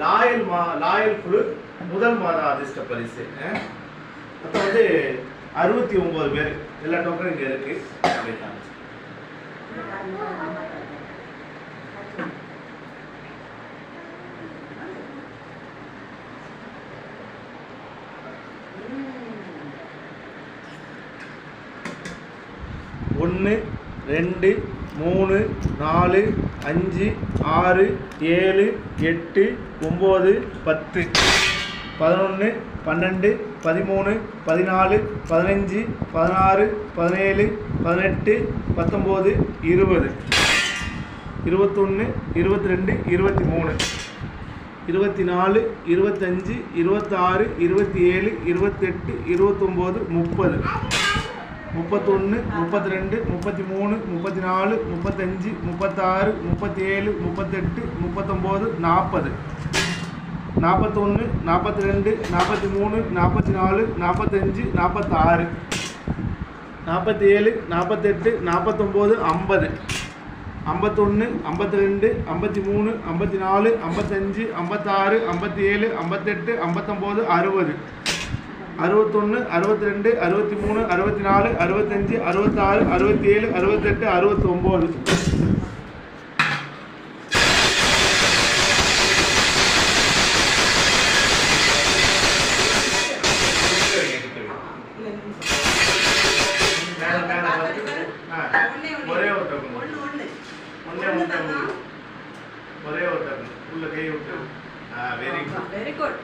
Loyal குழு முதல் மாத அதிர்ஷ்ட பரிசு. அப்போ வந்து 69 பேர் எல்லா டோக்கனும் இங்கே இருக்கு. ஒன்று 2 3 4 5 6 7 8 9 10 11 12 13 14 15 16 17 18 19 20 21 22 23 24 25 26 27 28 29 30 31 32 33 34 35 36 37 38 39 40 41 42 43 44 45 46 47 48 49 50 51 52 53 54 55 56 57 58 59 60 61 62 63 64 65 66 67 68 69 ஒரே ஒரு டக்கு உள்ள கை விட்டு வெரி குட்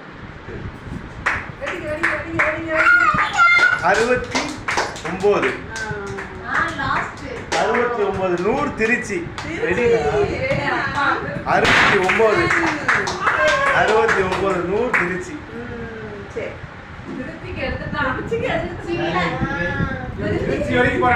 69 100 திருச்சி 69 100 திருச்சி. சரி திருச்சிக்கு எடுத்துட்டான். திருச்சி வரைக்கும்